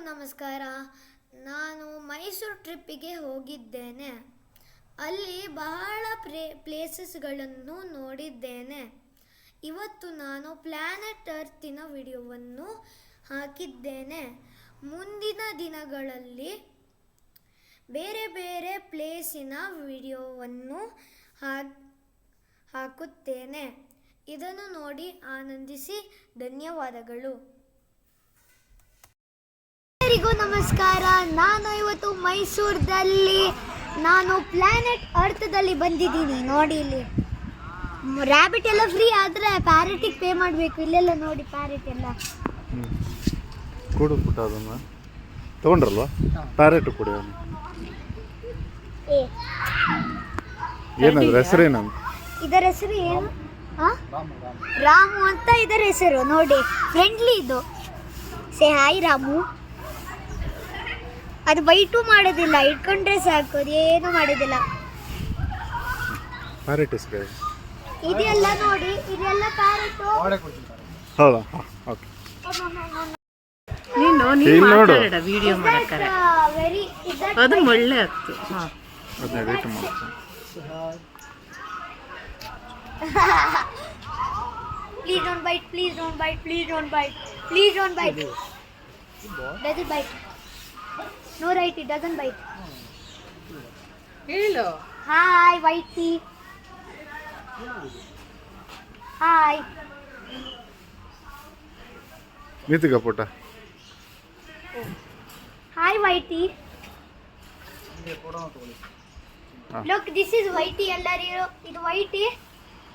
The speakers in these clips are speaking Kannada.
ನಮಸ್ಕಾರ. ನಾನು ಮೈಸೂರು ಟ್ರಿಪ್ಪಿಗೆ ಹೋಗಿದ್ದೇನೆ. ಅಲ್ಲಿ ಬಹಳ ಪ್ಲೇಸಸ್ಗಳನ್ನು ನೋಡಿದ್ದೇನೆ. ಇವತ್ತು ನಾನು ಪ್ಲ್ಯಾನೆಟ್ ಅರ್ತಿನ ವಿಡಿಯೋವನ್ನು ಹಾಕಿದ್ದೇನೆ. ಮುಂದಿನ ದಿನಗಳಲ್ಲಿ ಬೇರೆ ಬೇರೆ ಪ್ಲೇಸಿನ ವಿಡಿಯೋವನ್ನು ಹಾಕುತ್ತೇನೆ. ಇದನ್ನು ನೋಡಿ ಆನಂದಿಸಿ. ಧನ್ಯವಾದಗಳು. ಎಲ್ಲರಿಗೂ ನಮಸ್ಕಾರ. ನಾನು ಇವತ್ತು ಮೈಸೂರದಲ್ಲಿ ಪ್ಲ್ಯಾನೆಟ್ ಅರ್ಥದಲ್ಲಿ ಬಂದಿದ್ದೀನಿ. ನೋಡಿ, ಇಲ್ಲಿ ರ್ಯಾಬಿಟ್ ಎಲ್ಲ ಫ್ರೀ, ಆದರೆ ಪ್ಯಾರೆಟಿಗೆ ಪೇ ಮಾಡಬೇಕು. ಇಲ್ಲೆಲ್ಲ ನೋಡಿ ಪ್ಯಾರೆಟ್ ಎಲ್ಲ ಕೊಡು ಪುಟ್ಟ, ಅದನ್ನು ತಗೊಂಡ್ರಲ್ವಾ? ಪ್ಯಾರೆಟ್ ಕೊಡಿ. ಏನದು ಹೆಸರೇನು? ಇದರ ಹೆಸರು ಏನು? ರಾಮು ಅಂತ ಇದರ ಹೆಸರು. ನೋಡಿ, ಫ್ರೆಂಡ್ಲಿ ಇದು. Say hi Ramu. ಅದು ಬೈಟು ಮಾಡೋದಿಲ್ಲ, ಇಟ್ಕೊಂಡ್ರೆ ಸಾಕು, ಅದೇನು ಮಾಡೋದಿಲ್ಲ. ಪ್ಯಾರೆಟ್ ಇದೆಲ್ಲ ನೋಡಿ, ಇದೆಲ್ಲ ಪ್ಯಾರೆಟ್. ಹೌದಾ? ಓಕೆ. ನೀನು ಮಾತಾಡ ವಿಡಿಯೋ ಮಾಡಕ್ಕಾರೆ ಅದು ಒಳ್ಳೆ ಆಗ್ತು. ಅದನ್ನ ವೇಟ್ ಮಾಡ್ತೀನಿ. Please don't bite, please don't bite, please don't bite, please don't bite. Does it bite? No, right, it doesn't bite. ಹೇಳು. Hi, Whitey. Hi. ನಿಂತಿಗ ಪುಟ್ಟ. Hi, Whitey. Look, this is Whitey. ಎಲ್ಲರಿಗೂ ಇದು Whitey.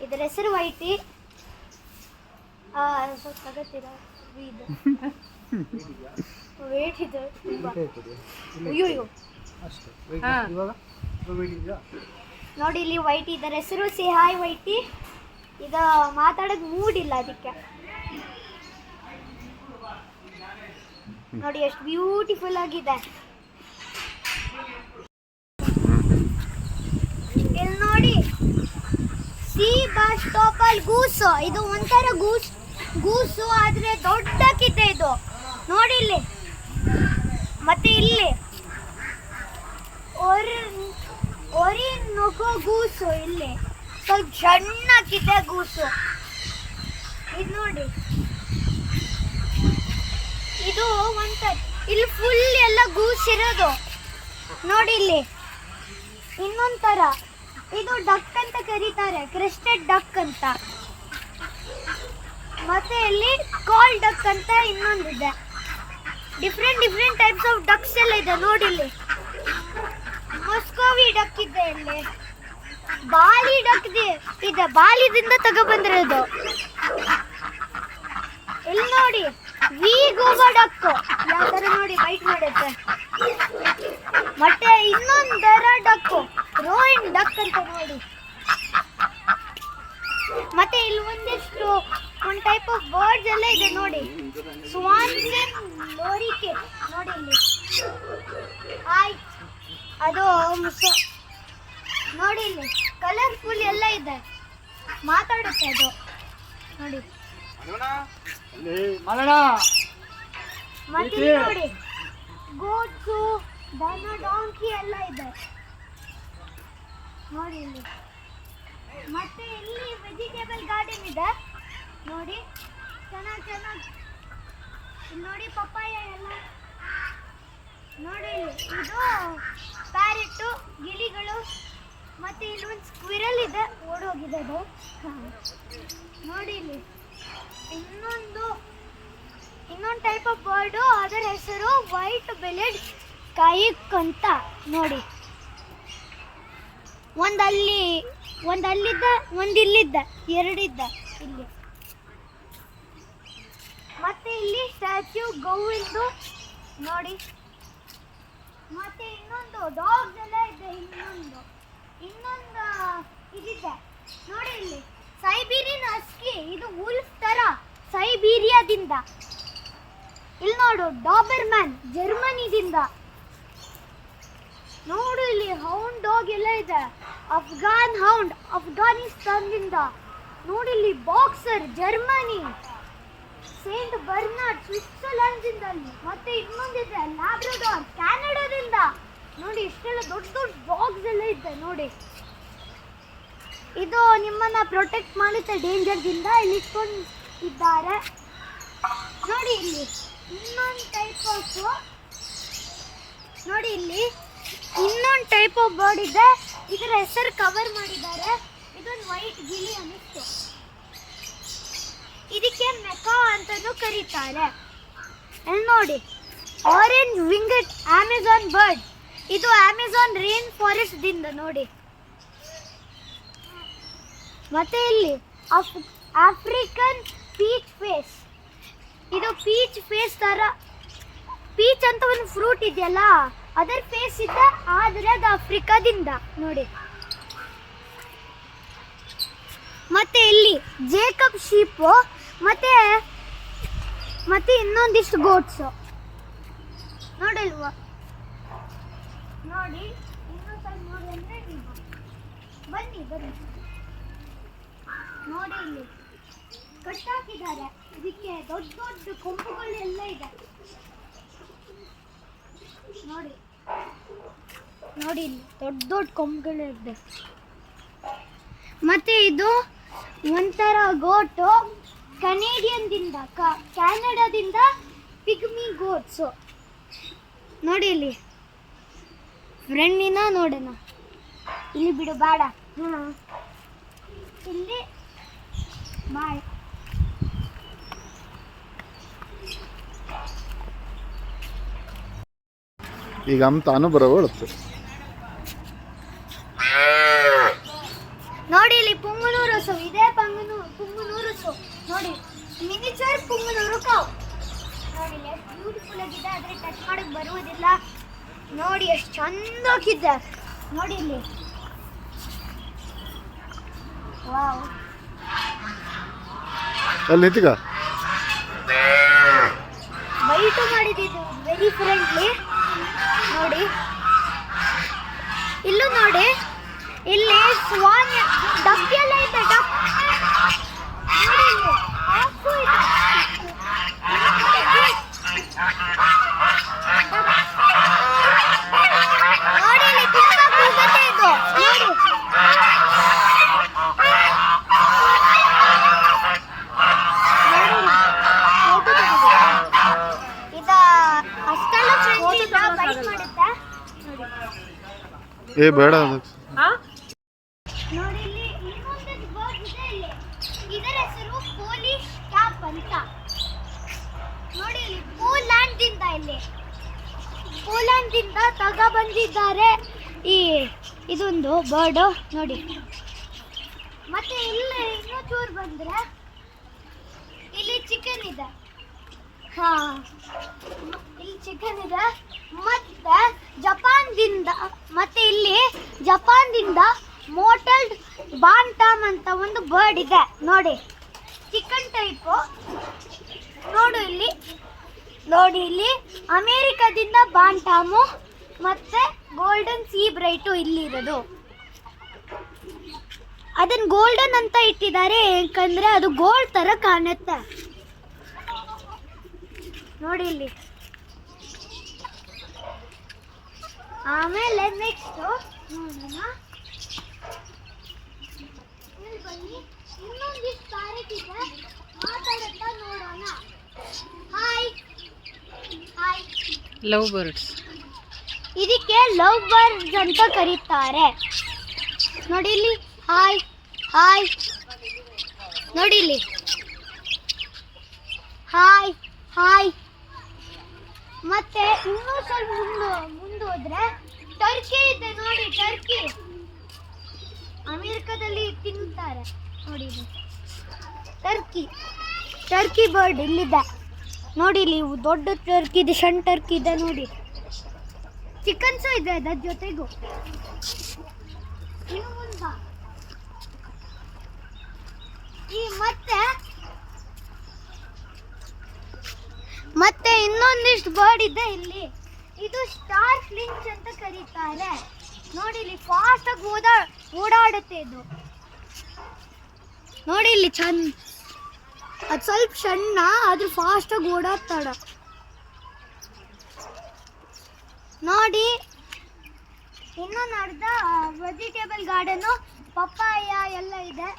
ಇದರ ಹೆಸರು Whitey. ಸ್ವಲ್ಪ ತಗತ್ತೀರಾ? ಇದು ವೇಟ್ ಇದೆ ತುಂಬಾ. ಅಯ್ಯೋ ನೋಡಿ, ಇಲ್ಲಿ Whitey, ಇದರ ಹೆಸರು. Say hi Whitey. ಈಗ ಮಾತಾಡೋದು ಮೂಡ್ ಇಲ್ಲ ಅದಕ್ಕೆ. ನೋಡಿ ಎಷ್ಟು ಬ್ಯೂಟಿಫುಲ್ ಆಗಿದೆ. ಇಲ್ಲಿ ನೋಡಿ, ಸಿ ಬಸ್ ಸ್ಟಾಪ್ ಅಲ್ಲಿ ಗೂಸು. ಇದು ಒಂಥರ ಗೂಸು ಆದ್ರೆ ದೊಡ್ಡಕ್ಕಿದೆ ಇದು. ನೋಡಿ ಇಲ್ಲಿ, ಮತ್ತೆ ಇಲ್ಲಿ ನಗೋ ಗೂಸು. ಇಲ್ಲಿ ಸ್ವಲ್ಪ ಸಣ್ಣಕ್ಕಿದೆ ಗೂಸು. ಇದು ನೋಡಿ, ಇದು ಒಂಥರ ಇಲ್ಲಿ ಫುಲ್ ಎಲ್ಲ ಗೂಸಿರೋದು. ನೋಡಿ ಇಲ್ಲಿ ಇನ್ನೊಂಥರ, ಇದು ಡಕ್ ಅಂತ ಕರೀತಾರೆ, ಕ್ರೆಸ್ಟೆಡ್ ಡಕ್ ಅಂತ. ಮತ್ತೆ ಇಲ್ಲಿ ಕಾಲ್ ಡಕ್ ಅಂತ ಇನ್ನೊಂದಿದೆ. ಡಿಫ್ರೆಂಟ್ ಟೈಪ್ಸ್ ಆಫ್ ಡಕ್ಸ್ ಎಲ್ಲ ಇದೆ. ನೋಡಿ ಇಲ್ಲಿ ಮಸ್ಕೋವಿ ಡಕ್ ಇದೆ, ಇಲ್ಲಿ ಬಾಲಿ ಡಕ್ ಇದೆ, ಬಾಲಿದಿಂದ ತಗೊಬಂದಿರೋದು. ಇಲ್ಲಿ ನೋಡಿ ವಿ ಗೋವಾ ಡಕ್, ಯಾವ ತರ ನೋಡಿ ಬೈಟ್ ಮಾಡುತ್ತೆ. ಮತ್ತೆ ಇನ್ನೊಂದರ ಡಕ್, ರೋಯಿಂಗ್ ಡಕ್ ಅಂತ ನೋಡಿ. ಮತ್ತೆ ಇಲ್ಲಿ ಒಂದಿಷ್ಟು ಒಂದು ಟೈಪ್ ಆಫ್ ಬರ್ಡ್ಸ್ ಎಲ್ಲ ಇದೆ ನೋಡಿ. ಸ್ವಾನ್ಸ್ ಲೋರಿಕೆ ನೋಡಿ ಇಲ್ಲಿ. ಅದು ನೋಡಿ, ಇಲ್ಲಿ ಕಲರ್ಫುಲ್ ಎಲ್ಲ ಇದೆ, ಮಾತಾಡುತ್ತೆ ಅದು. ನೋಡಿ ಮತ್ತೆ ನೋಡಿ ಗೋಟ್ಸು, ದನ, ಡಾಂಕಿ ಎಲ್ಲ ಇದೆ ನೋಡಿ ಇಲ್ಲಿ. ಮತ್ತೆ ಇಲ್ಲಿ ವೆಜಿಟೇಬಲ್ ಗಾರ್ಡನ್ ಇದೆ ನೋಡಿ, ಚೆನ್ನಾಗಿ. ಇಲ್ಲಿ ನೋಡಿ ಪಪ್ಪಾಯ ಎಲ್ಲ ನೋಡಿ. ಇಲ್ಲಿ ಇದು ಪ್ಯಾರೆಟ್ಟು, ಗಿಳಿಗಳು. ಮತ್ತೆ ಇಲ್ಲಿ ಒಂದು ಸ್ಕ್ವಿರಲ್ ಇದೆ, ಓಡೋಗಿದೆ ಅದು. ನೋಡಿ ಇಲ್ಲಿ ಇನ್ನೊಂದು ಟೈಪ್ ಆಫ್ ಬರ್ಡು, ಅದರ ಹೆಸರು ವೈಟ್ ಬೆಲೆಡ್ ಕಾಯಿಕ್ ಅಂತ ನೋಡಿ. ಒಂದಲ್ಲಿದ್ದ, ಒಂದಿಲ್ಲಿದ್ದ, ಎರಡಿದ್ದ ಇಲ್ಲಿ. ಮತ್ತೆ ಇಲ್ಲಿ ಸ್ಟ್ಯಾಚ್ಯೂ ಗೋವಿಂದು ನೋಡಿ. ಮತ್ತೆ ಇನ್ನೊಂದು ಡಾಗ್ಸ್ ಎಲ್ಲ ಇದೆ. ಇನ್ನೊಂದು ಇದಿದೆ ನೋಡಿ. ಇಲ್ಲಿ ಸೈಬೀರಿಯನ್ ಹಸ್ಕಿ, ಇದು ವುಲ್ಫ್ ತರ ಸೈಬೀರಿಯಾದಿಂದ. ಇಲ್ಲಿ ನೋಡು ಡಾಬರ್ಮ್ಯಾನ್ ಜರ್ಮನಿದಿಂದ. ನೋಡು ಇಲ್ಲಿ ಹೌಂಡ್ ಡಾಗ್ ಎಲ್ಲ ಇದೆ, ಅಫ್ಘಾನ್ ಹೌಂಡ್ ಅಫ್ಘಾನಿಸ್ತಾನದಿಂದ. ನೋಡಿ ಇಲ್ಲಿ boxer Germany. Saint Bernard Switzerland ಇಂದ, ಮತ್ತೆ ಇನ್ನೊಂದಿದೆ ಲ್ಯಾಬ್ರಡಾರ್ ಕ್ಯಾನಡಾದಿಂದ. ನೋಡಿ ಇಷ್ಟೆಲ್ಲ ದೊಡ್ಡ ದೊಡ್ಡ ಡಾಗ್ಸ್ ಎಲ್ಲ ಇದೆ ನೋಡಿ. ಇದು ನಿಮ್ಮನ್ನ ಪ್ರೊಟೆಕ್ಟ್ ಮಾಡುತ್ತೆ ಡೇಂಜರ್ದಿಂದ. ಇಲ್ಲಿ ಇಟ್ಕೊಂಡು ಇದ್ದಾರೆ ನೋಡಿ. ಇಲ್ಲಿ ಇನ್ನೊಂದು ಟೈಪ್ ಆಫ್ ನೋಡಿ, ಇಲ್ಲಿ ಇನ್ನೊಂದು ಟೈಪ್ ಆಫ್ ಬರ್ಡ್ ಇದೆ. ಇದರ ಹೆಸರು ಕವರ್ ಮಾಡಿದ್ದಾರೆ. ಇದೊಂದು ವೈಟ್ ಗಿಳಿ ಅನ್ನಿಸ್ತು. ಇದಕ್ಕೆ ಮೆಕಾ ಅಂತಾನೂ ಕರೀತಾರೆ. ಇಲ್ಲಿ ನೋಡಿ, ಆರೆಂಜ್ ವಿಂಗ್ಡ್ ಅಮೆಜಾನ್ ಬರ್ಡ್. ಇದು ಅಮೆಜಾನ್ ರೇನ್ ಫಾರೆಸ್ಟ್ ದಿಂದ ನೋಡಿ. ಮತ್ತೆ ಇಲ್ಲಿ ಆಫ್ರಿಕನ್ ಪೀಚ್ ಫೇಸ್. ಇದು ಪೀಚ್ ಫೇಸ್ ತರ, ಪೀಚ್ ಅಂತ ಒಂದು ಫ್ರೂಟ್ ಇದೆಯಲ್ಲ ಅದರ ಫೇಸ್ ಇದೆ, ಆದರೆ ಅದು ಆಫ್ರಿಕಾದಿಂದ ನೋಡಿ. ಮತ್ತೆ ಇಲ್ಲಿ ಜೇಕಬ್ ಶೀಪ್, ಮತ್ತೆ ಮತ್ತೆ ಇನ್ನೊಂದಿಷ್ಟು ಗೋಟ್ಸ್ ನೋಡಲ್ವಾ. ನೋಡಿ ಇನ್ನೊಂದು ಸ್ವಲ್ಪ ನೋಡಿ ಅಂದ್ರೆ ಬನ್ನಿ ಬನ್ನಿ ನೋಡಿ. ಇಲ್ಲಿ ಕಟ್ಟಾಕಿದ್ದಾರೆ. ಇದಕ್ಕೆ ದೊಡ್ಡ ದೊಡ್ಡ ಕೊಂಬುಗಳೆಲ್ಲ ಇದೆ ನೋಡಿ. ನೋಡಿ ಇಲ್ಲಿ ದೊಡ್ಡ ದೊಡ್ಡ ಕೊಂಬುಗಳಿದೆ. ಮತ್ತೆ ಇದು ಒಂಥರ ಗೋಟು ಕೆನಡಿಯನ್ದಿಂದ, ಕ್ಯಾನಡಾದಿಂದ ಪಿಗ್ಮಿ ಗೋಟ್ಸು ನೋಡಿ. ಇಲ್ಲಿ ಫ್ರೆಂಡಿನ ನೋಡೋಣ. ಇಲ್ಲಿ ಬಿಡು ಬೇಡ. ಇಲ್ಲಿ ಬಾಯ್. ಈಗ ತಾನು ಬರೋವಳುತ್ತೆ ನೋಡಿ. ಇಲ್ಲಿ ಪುಂಗನೂರು ಹಸು ಇದೆ. ಪುಂಗನೂರು ಹಸು ನೋಡಿ. ಮಿನಿಚರ್ ಪುಂಗನೂರು ಕಾವು ನೋಡಿ. ಎಷ್ಟು ಬ್ಯೂಟಿಫುಲ್ ಆಗಿದೆ, ಆದರೆ ಟಚ್ ಮಾಡಕ್ಕೆ ಬರುವುದಿಲ್ಲ. ನೋಡಿ ಎಷ್ಟು ಚಂದಾಗಿದೆ ನೋಡಿ. ಇಲ್ಲಿ ವಾವ್. ಅಲ್ಲಿ ನಿಂತಿಗ ಬೈಟು ಮಾಡಿದ್ದು ವೆರಿ ಫ್ರೆಂಡ್ಲಿ ನೋಡಿ. ಇಲ್ಲೂ ನೋಡಿ, ಇಲ್ಲಿ ಸ್ವಾನ್ ಡಕ್ ಎಲ್ಲ ಇದೆ. ಡಕ್ ನೋಡಿ, ಇಲ್ಲಿ ಹಾಕು ಇದೆ. ನೋಡಿ ಇಲ್ಲಿ ತುಂಬಾ ಕೂಗುತ್ತೆ ಇದು ನೋಡಿ. ಏ ಬೇಡ ನೋಡಿ. ಇಲ್ಲಿ ಇನ್ನೊಂದು ಬರ್ಡ್ ಇದೆ. ಇಲ್ಲಿ ಇದರ ಹೆಸರು ಪೋಲಿಶ್ ಕ್ಯಾಪ್ ಅಂತ ನೋಡಿ. ಇಲ್ಲಿ ಪೋಲ್ಯಾಂಡ್ ದಿಂದ ತಗ ಬಂದಿದ್ದಾರೆ ಇದೊಂದು ಬರ್ಡ್ ನೋಡಿ. ಮತ್ತೆ ಇಲ್ಲಿ ಇನ್ನೂ ಚೂರು ಬಂದ್ರೆ ಇಲ್ಲಿ ಚಿಕನ್ ಇದೆ. ಇಲ್ಲಿ ಚಿಕನ್ ಇದೆ. ಮತ್ತೆ ಜಪಾನ್ದಿಂದ ಮೋಟಲ್ಡ್ ಬಾಂಟಾಮ್ ಅಂತ ಒಂದು ಬರ್ಡ್ ಇದೆ ನೋಡಿ. ಚಿಕನ್ ಟೈಪು ನೋಡಿ. ಇಲ್ಲಿ ಅಮೇರಿಕಾದಿಂದ ಬಾಂಟಾಮು ಮತ್ತೆ ಗೋಲ್ಡನ್ ಸೀ ಬ್ರೈಟು ಇಲ್ಲಿ ಇರೋದು. ಅದನ್ನ ಗೋಲ್ಡನ್ ಅಂತ ಇಟ್ಟಿದ್ದಾರೆ ಯಾಕಂದ್ರೆ ಅದು ಗೋಲ್ಡ್ ತರ ಕಾಣುತ್ತೆ ನೋಡಿ. ಇಲ್ಲಿ ಆಮೇಲೆ ನೆಕ್ಸ್ಟ್ ನೋಡೋಣ. ಇಲ್ಲಿ ಬನ್ನಿ, ಇನ್ನೊಂದಿಷ್ಟು ಪ್ಯಾರೆಟ್ ಇದೆ, ಮಾತಾಡುತ್ತಾ ನೋಡೋಣ. Hi hi. Love birds. ಇದಕ್ಕೆ ಲವ್ ಬರ್ಡ್ಸ್ ಅಂತ ಕರೀತಾರೆ ನೋಡಿ. ಇಲ್ಲಿ ಹಾಯ್ ಹಾಯ್ ನೋಡಿ. ಇಲ್ಲಿ ಹಾಯ್ ಹಾಯ್. ಮತ್ತೆ ಇನ್ನೂ ಸ್ವಲ್ಪ ಮುಂದೆ ಹೋದ್ರೆ ಟರ್ಕಿ ಇದೆ ನೋಡಿ. ಅಮೆರಿಕದಲ್ಲಿ ತಿನ್ನುತ್ತಾರೆ ನೋಡಿ. ಇದು ಟರ್ಕಿ ಬರ್ಡ್ ಇಲ್ಲಿದೆ ನೋಡಿ. ಇಲ್ಲಿ ದೊಡ್ಡ ಟರ್ಕಿ ಇದೆ, ಸಣ್ಣ ಟರ್ಕಿ ಇದೆ ನೋಡಿ. ಚಿಕನ್ಸು ಇದೆ ಅದರ ಜೊತೆಗೂ. ಇನ್ನು ಮುಂದೆ ಮತ್ತೆ ಇನ್ನೊಂದಿಷ್ಟು ಬರ್ಡ್ ಇದೆ ಇಲ್ಲಿ. ಇದು ಸ್ಟಾರ್ ಫ್ಲಿಂಚ್ ಅಂತ ಕರೀತಾರೆ ನೋಡಿ. ಇಲ್ಲಿ ಫಾಸ್ಟ್ ಆಗಿ ಓಡಾಡುತ್ತೆ ಇದು ನೋಡಿ. ಇಲ್ಲಿ ಅದು ಸ್ವಲ್ಪ ಸಣ್ಣ ಆದ್ರೂ ಫಾಸ್ಟಾಗಿ ಓಡಾಡ್ತಾಡ ನೋಡಿ. ಇನ್ನೊಂದು ಅರ್ಧ ವೆಜಿಟೇಬಲ್ ಗಾರ್ಡನ್ನು, ಪಪ್ಪಾಯ ಎಲ್ಲ ಇದೆ,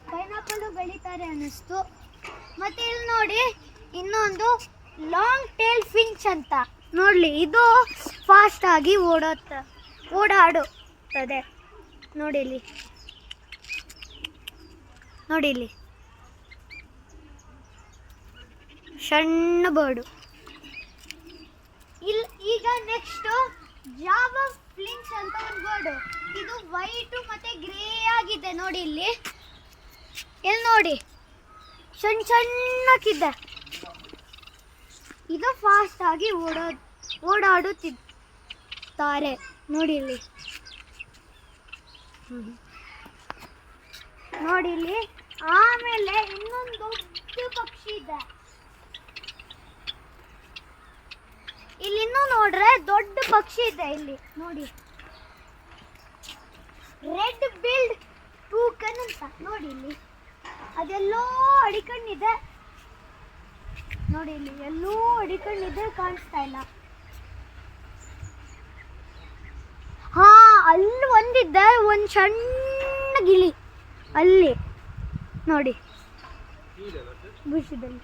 ಪೈನಾಪಲ್ಲು ಬೆಳೀತಾರೆ ಅನ್ನಿಸ್ತು. ಮತ್ತೆ ಇಲ್ಲಿ ನೋಡಿ ಇನ್ನೊಂದು ಲಾಂಗ್ ಟೇಲ್ ಫಿಂಚ್ ಅಂತ ನೋಡಲಿ, ಇದು ಫಾಸ್ಟಾಗಿ ಓಡಾಡುತ್ತದೆ ನೋಡಿ ಇಲ್ಲಿ, ನೋಡಿ ಇಲ್ಲಿ ಸಣ್ಣ ಬರ್ಡು. ಈಗ ನೆಕ್ಸ್ಟ್ ಜಾವಾ ಫ್ಲಿಂಚ್ ಅಂತ ಒಂದು ಬರ್ಡು, ಇದು ವೈಟು ಮತ್ತೆ ಗ್ರೇ ಆಗಿದೆ ನೋಡಿ ಇಲ್ಲಿ ನೋಡಿ ಸಣ್ಣಕ್ಕಿದೆ. ಇದು ಫಾಸ್ಟ್ ಆಗಿ ಓಡಾಡುತ್ತಿದ್ದಾರೆ ನೋಡಿ ಇಲ್ಲಿ, ನೋಡಿ ಇಲ್ಲಿ. ಆಮೇಲೆ ಇನ್ನೊಂದು ದೊಡ್ಡ ಪಕ್ಷಿ ಇದೆ ಇಲ್ಲಿ, ಇನ್ನೂ ನೋಡ್ರೆ ದೊಡ್ಡ ಪಕ್ಷಿ ಇದೆ ಇಲ್ಲಿ ನೋಡಿ, ರೆಡ್ ಬಿಲ್ಡ್ ಟೂಕನ್ ಅಂತ ನೋಡಿ ಇಲ್ಲಿ. ಅದೆಲ್ಲೋ ಅಡಿಕಣ್ಣಿದೆ ನೋಡಿ ಇಲ್ಲಿ, ಎಲ್ಲೋ ಅಡಿಕಣ್ಣಿದೆ, ಕಾಣಿಸ್ತಾ ಇಲ್ಲ. ಹಾ, ಅಲ್ಲಿ ಒಂದಿದ್ದೆ, ಒಂದು ಸಣ್ಣ ಗಿಳಿ ಅಲ್ಲಿ ನೋಡಿ ಬುಷದಲ್ಲಿ.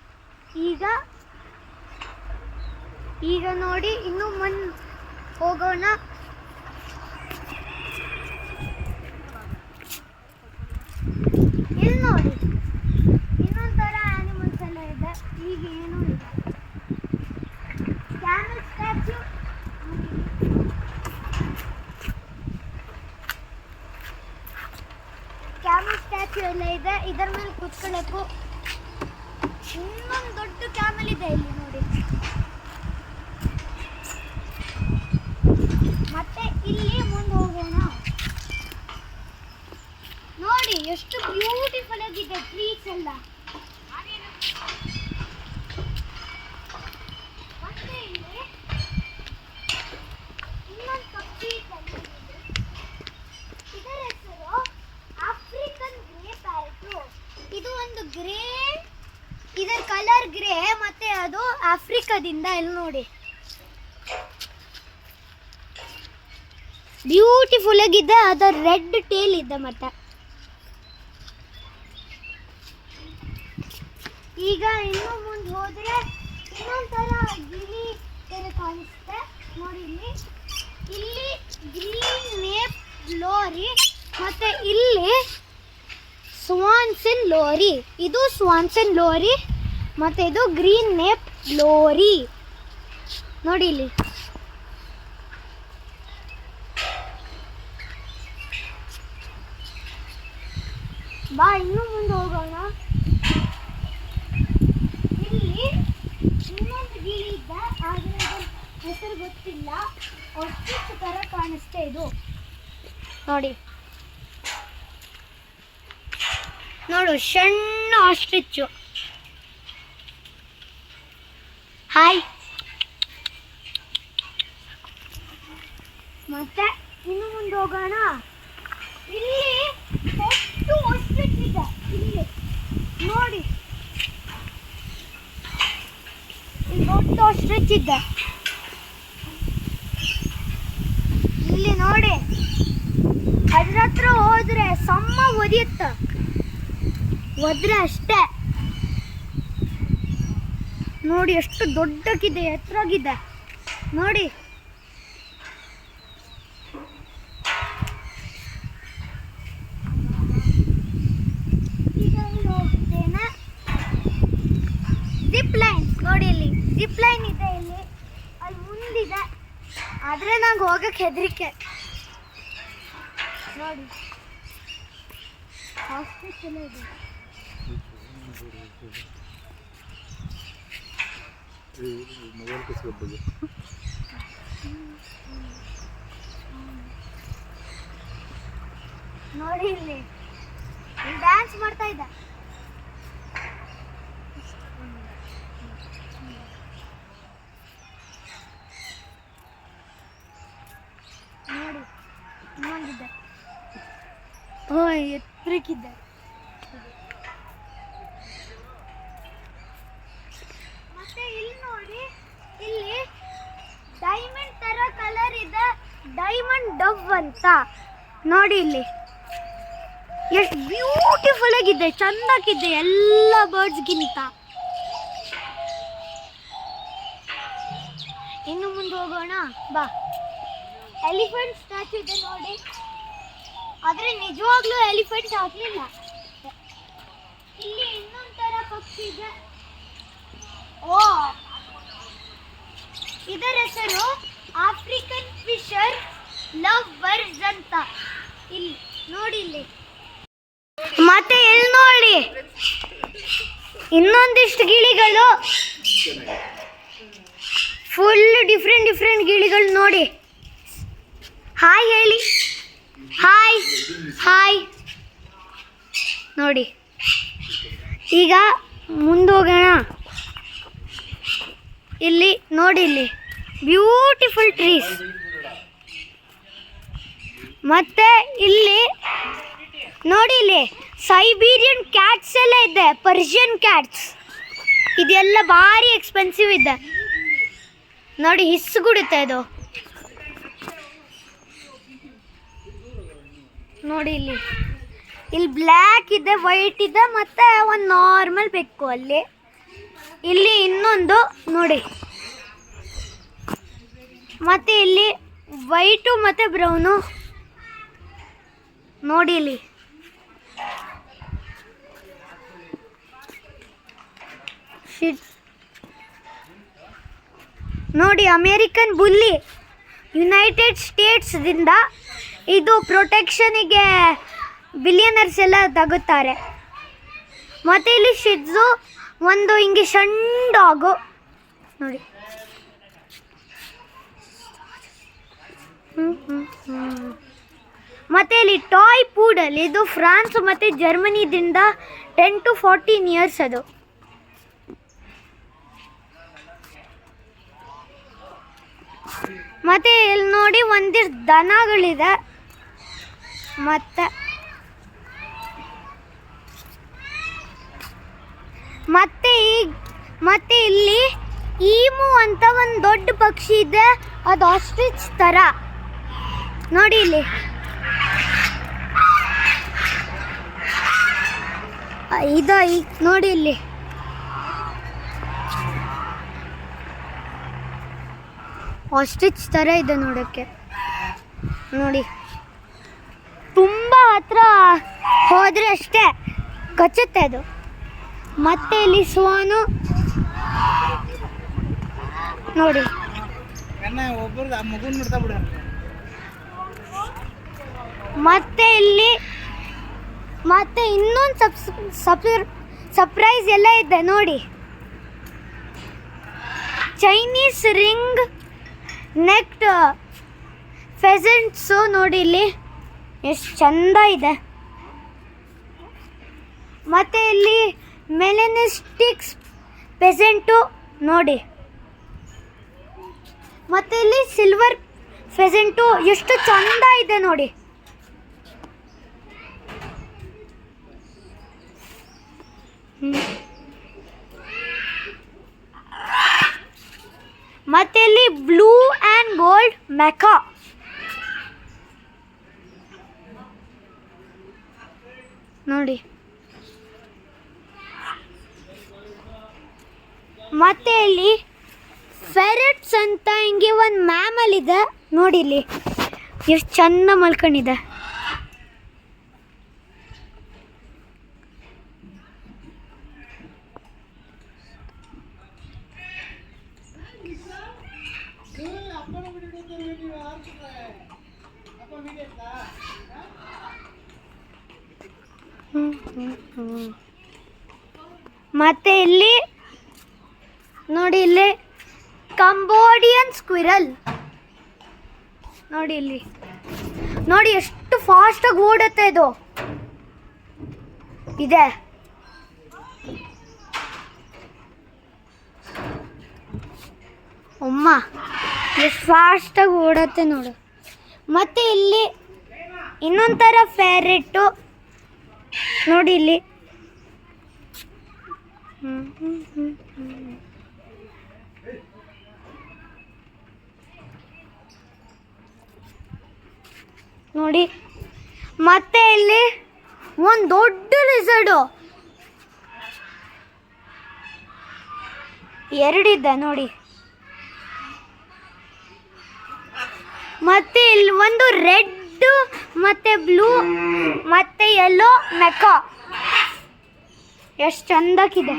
ಈಗ ನೋಡಿ ಇನ್ನು ಹೋಗೋಣ. ಇಲ್ಲಿ ನೋಡಿ ಇನ್ನೊಂಥರ ಆನಿಮಲ್ಸ್ ಎಲ್ಲ ಇದೆ. ಈಗ ಏನು ಇಲ್ಲ, ಕ್ಯಾಮೆಲ್ ಸ್ಟ್ಯಾಚ್ಯೂ, ಕ್ಯಾಮೆಲ್ ಸ್ಟ್ಯಾಚ್ಯೂ ಎಲ್ಲ ಇದೆ, ಇದರ ಮೇಲೆ ಕೂತ್ಕೊಳ್ಳೋಕ್ಕೂ. ಇನ್ನೊಂದು ದೊಡ್ಡ ಕ್ಯಾಮೆಲ್ ಇದೆ ಇಲ್ಲಿ ನೋಡಿ. ಮತ್ತೆ ಇಲ್ಲಿ ಮುಂದೆ ಹೋಗೋಣ. ನೋಡಿ ಎಷ್ಟು ಬ್ಯೂಟಿಫುಲ್ ಆಗಿದೆ ಟ್ರೀಸ್ ಎಲ್ಲ. ಮತ್ತೆ ಇಲ್ಲಿ ಇನ್ನೊಂದು ಪಕ್ಷಿ ಇದೆ, ಇದರ ಹೆಸರು ಆಫ್ರಿಕನ್ ಗ್ರೇ ಪ್ಯಾರಟ್. ಇದು ಒಂದು ಗ್ರೇ, ಇದರ ಕಲರ್ ಗ್ರೇ, ಮತ್ತೆ ಅದು ಆಫ್ರಿಕಾದಿಂದ. ಇಲ್ಲಿ ನೋಡಿ ಬ್ಯೂಟಿಫುಲ್ ಆಗಿದೆ, ಅದರ ರೆಡ್ ಟೇಲ್ ಇದೆ. ಮತ್ತೆ ಈಗ ಇನ್ನು ಮುಂದೆ ಹೋದ್ರೆ ಇನ್ನೊಂಥರ ಗಿಳಿ ತರ ಕಾಣಿಸುತ್ತೆ ನೋಡಿ ಇಲ್ಲಿ. ಇಲ್ಲಿ ಗ್ರೀನ್ ನೇಪ್ ಲೋರಿ, ಮತ್ತೆ ಇಲ್ಲಿ ಸ್ವಾನ್ಸನ್ ಲೋರಿ. ಇದು ಸ್ವಾನ್ಸನ್ ಲೋರಿ, ಮತ್ತೆ ಇದು ಗ್ರೀನ್ ನೇಪ್ ಲೋರಿ ನೋಡಿ ಇಲ್ಲಿ. ಬಾ ಇನ್ನೂ ಮುಂದೆ ಹೋಗೋಣ. ಇಲ್ಲಿ ಇನ್ನೊಂದು ಗಿಳಿ ಇದೆ, ಆದರೆ ಹೆಸರು ಗೊತ್ತಿಲ್ಲ. ಆಸ್ಟ್ರಿಚ್ ತರ ಕಾಣಿಸ್ತಾ ಇದು ನೋಡಿ. ನೋಡು ಸಣ್ಣ ಆಸ್ಟ್ರಿಚ್ಚು. ಹಾಯ್. ಮತ್ತೆ ಇನ್ನು ಮುಂದೆ ಹೋಗೋಣ. ಇಲ್ಲಿ ದೊಡ್ಡ ಆಸ್ಟ್ರಿಚ್ ಇದೆ ಇಲ್ಲಿ ನೋಡಿ, ಇಲ್ಲಿ ದೊಡ್ಡ ಆಸ್ಟ್ರಿಚ್ ಇದೆ ಇಲ್ಲಿ ನೋಡಿ. ಅದ್ರ ಹತ್ರ ಹೋದ್ರೆ ಸಮ್ಮ ಒದಿಯುತ್ತೆ, ಒದ್ರೆ ಅಷ್ಟೇ. ನೋಡಿ ಎಷ್ಟು ದೊಡ್ಡಕ್ಕಿದೆ, ಎತ್ತರಾಗಿದೆ ನೋಡಿ. ಜಿಪ್ ಲೈನ್ ನೋಡಿ, ಇಲ್ಲಿ ಜಿಪ್ ಲೈನ್ ಇದೆ ಇಲ್ಲಿ, ಅಲ್ಲಿ ಮುಂದಿದೆ, ಆದರೆ ನಂಗೆ ಹೋಗಕ್ಕೆ ಹೆದರಿಕೆ ನೋಡಿ. ಹಾಸ್ಪಿಟಲ್ ಇದೆ ನೋಡಿ, ಇಲ್ಲಿ ಡ್ಯಾನ್ಸ್ ಮಾಡ್ತಾ ಇದ್ದ ನೋಡಿ. ಇನ್ನೊಂದಿದೆ, ಎತ್ತರಕ್ಕಿದೆ ಲವ್ ಅಂತ. ನೋಡಿ ಇಲ್ಲಿ ಎಷ್ಟು ಬ್ಯೂಟಿಫುಲ್ ಆಗಿದೆ, ಚಂದಕ್ಕಿದೆ ಎಲ್ಲ ಬರ್ಡ್ಸ್ಗಿಂತ. ಇನ್ನು ಮುಂದೆ ಹೋಗೋಣ ಬಾ. ಎಲಿಫೆಂಟ್ ಸ್ಟ್ಯಾಚು ಇದೆ ನೋಡಿ, ಆದ್ರೆ ನಿಜವಾಗ್ಲೂ ಎಲಿಫೆಂಟ್ ಹಾಕ್ಲಿಲ್ಲ. ಇಲ್ಲಿ ಇನ್ನೊಂದ್ ತರ ಪಕ್ಷಿ ಇದೆ. ಓ, ಇದರ ಹೆಸರು ಆಫ್ರಿಕನ್ ಫಿಶರ್ ಲವ್ ಬರ್ಡ್ಸ್ ಅಂತ. ಇಲ್ಲಿ ನೋಡಿ, ಇಲ್ಲಿ ಮತ್ತೆ ಎಲ್ಲಿ ನೋಡಿ ಇನ್ನೊಂದಿಷ್ಟು ಗಿಳಿಗಳು, ಫುಲ್ ಡಿಫ್ರೆಂಟ್ ಗಿಳಿಗಳು ನೋಡಿ. ಹಾಯ್ ಹೇಳಿ, ಹಾಯ್ ಹಾಯ್. ನೋಡಿ ಈಗ ಮುಂದೋಗೋಣ. ಇಲ್ಲಿ ನೋಡಿ, ಇಲ್ಲಿ ಬ್ಯೂಟಿಫುಲ್ ಟ್ರೀಸ್. ಮತ್ತೆ ಇಲ್ಲಿ ನೋಡಿ, ಇಲ್ಲಿ ಸೈಬೀರಿಯನ್ ಕ್ಯಾಟ್ಸ್ ಎಲ್ಲ ಇದೆ, ಪರ್ಷಿಯನ್ ಕ್ಯಾಟ್ಸ್. ಇದೆಲ್ಲ ಭಾರಿ ಎಕ್ಸ್ಪೆನ್ಸಿವ್ ಇದೆ ನೋಡಿ, ಹಿಸ್ಸುಗುಡುತ್ತೆ ಇದು. ನೋಡಿ ಇಲ್ಲಿ ಬ್ಲ್ಯಾಕ್ ಇದೆ, ವೈಟ್ ಇದೆ, ಮತ್ತೆ ಒಂದು ನಾರ್ಮಲ್ ಬೆಕ್ಕು ಅಲ್ಲಿ. ಇಲ್ಲಿ ಇನ್ನೊಂದು ನೋಡಿ, ಮತ್ತೆ ಇಲ್ಲಿ ವೈಟು ಮತ್ತೆ ಬ್ರೌನು ನೋಡಿ. ಇಲ್ಲಿ ನೋಡಿ, ಅಮೇರಿಕನ್ ಬುಲ್ಲಿ ಯುನೈಟೆಡ್ ಸ್ಟೇಟ್ಸ್ದಿಂದ ಇದು ಪ್ರೊಟೆಕ್ಷನಿಗೆ ಬಿಲಿಯನರ್ಸ್ ಎಲ್ಲ ತಗುತ್ತಾರೆ. ಮತ್ತು ಇಲ್ಲಿ ಶಿಡ್ಸು ಒಂದು ಹಿಂಗೆ ಸಣ್ಣ ಡಾಗು ನೋಡಿ. ಮತ್ತು ಇಲ್ಲಿ ಟಾಯ್ ಪೂಡಲ್, ಇದು ಫ್ರಾನ್ಸ್ ಮತ್ತು ಜರ್ಮನಿದಿಂದ 10 to 14 ಇಯರ್ಸ್ ಅದು. ಮತ್ತು ಇಲ್ಲಿ ನೋಡಿ ಒಂದಿಷ್ಟು ದನಗಳಿದೆ. ಮತ್ತೆ ಇಲ್ಲಿ ಈಮು ಅಂತ ಒಂದು ದೊಡ್ಡ ಪಕ್ಷಿ ಇದೆ, ಅದು ಆಸ್ಟ್ರಿಚ್ ಥರ ನೋಡಿ. ಇಲ್ಲಿ ನೋಡಿ, ಇಲ್ಲಿ ಆಸ್ಟ್ರಿಚ್ ಥರ ಇದೆ ನೋಡೋಕ್ಕೆ. ನೋಡಿ, ತುಂಬ ಹತ್ರ ಹೋದರೆ ಅಷ್ಟೇ ಕಚ್ಚುತ್ತೆ ಅದು. ಮತ್ತೆ ಇಲ್ಲಿ ಸ್ವಾನು ನೋಡಿ. ಮತ್ತೆ ಇಲ್ಲಿ ಇನ್ನೊಂದು ಸರ್ಪ್ರೈಸ್ ಎಲ್ಲ ಇದೆ ನೋಡಿ. ಚೈನೀಸ್ ರಿಂಗ್ ನೆಕ್ಡ್ ಫೆಸೆಂಟ್ಸು ನೋಡಿ, ಇಲ್ಲಿ ಎಷ್ಟು ಚಂದ ಇದೆ. ಮತ್ತು ಇಲ್ಲಿ ಮೆಲೆನಿಸ್ಟಿಕ್ಸ್ ಪೆಸೆಂಟು ನೋಡಿ. ಮತ್ತು ಇಲ್ಲಿ ಸಿಲ್ವರ್ ಫೆಸೆಂಟು ಎಷ್ಟು ಚಂದ ಇದೆ ನೋಡಿ. ಮತ್ತೆ ಇಲ್ಲಿ ಬ್ಲೂ ಆ್ಯಂಡ್ ಗೋಲ್ಡ್ ಮೆಕಾ ನೋಡಿ. ಮತ್ತೆ ಇಲ್ಲಿ ಫೆರೆಟ್ಸ್ ಅಂತ ಹಿಂಗೆ ಒಂದು ಮ್ಯಾಮಲ್ ಇದೆ ನೋಡಿ. ಇಲ್ಲಿ ಎಷ್ಟು ಚಂದ ಮಲ್ಕೊಂಡಿದೆ. ಮತ್ತೆ ಇಲ್ಲಿ ನೋಡಿ, ಇಲ್ಲಿ ಕಂಬೋಡಿಯನ್ ಸ್ಕ್ವಿರಲ್ ನೋಡಿ. ಇಲ್ಲಿ ನೋಡಿ ಎಷ್ಟು ಫಾಸ್ಟಾಗಿ ಓಡುತ್ತೆ ಇದು ಇದೆ. ಅಮ್ಮ ಎಷ್ಟು ಫಾಸ್ಟಾಗಿ ಓಡುತ್ತೆ ನೋಡು. ಮತ್ತು ಇಲ್ಲಿ ಇನ್ನೊಂದು ಥರ ಫೆರೆಟ್ಟು ನೋಡಿ. ಇಲ್ಲಿ ನೋಡಿ. ಮತ್ತೆ ಇಲ್ಲಿ ಒಂದು ದೊಡ್ಡ ಲಿಸರ್ಡು ಎರಡಿದೆ ನೋಡಿ. ಮತ್ತೆ ಇಲ್ಲಿ ಒಂದು ರೆಡ್ ಮತ್ತೆ ಬ್ಲೂ ಮತ್ತೆ ಯೆಲ್ಲೋ ಮೆಕ ಎಷ್ಟು ಚಂದಕ್ಕಿದೆ.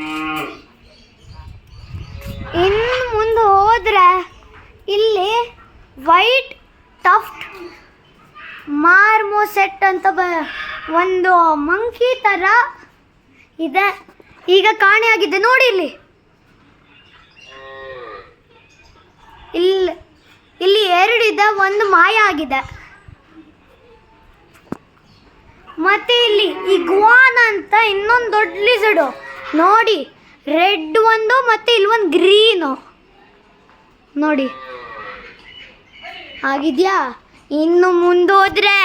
ಇನ್ನು ಮುಂದೆ ಹೋದ್ರೆ ಇಲ್ಲಿ ವೈಟ್ ಟಫ್ಟ್ ಮಾರ್ಮೋಸೆಟ್ ಅಂತ ಒಂದು ಮಂಕಿ ಥರ ಇದೆ, ಈಗ ಕಾಣೆಯಾಗಿದೆ ನೋಡಿ. ಇಲ್ಲಿ ಎರಡಿದೆ, ಒಂದು ಮಾಯ ಆಗಿದೆ. ಮತ್ತೆ ಇಲ್ಲಿ ಇಗ್ವಾನ್ ಅಂತ ಇನ್ನೊಂದು ದೊಡ್ಡ ಲಿಸರ್ಡು ನೋಡಿ, ರೆಡ್ ಒಂದು ಮತ್ತೆ ಇಲ್ಲಿ ಒಂದು ಗ್ರೀನು ನೋಡಿ ಆಗಿದ್ಯಾ. ಇನ್ನು ಮುಂದೋದ್ರೆ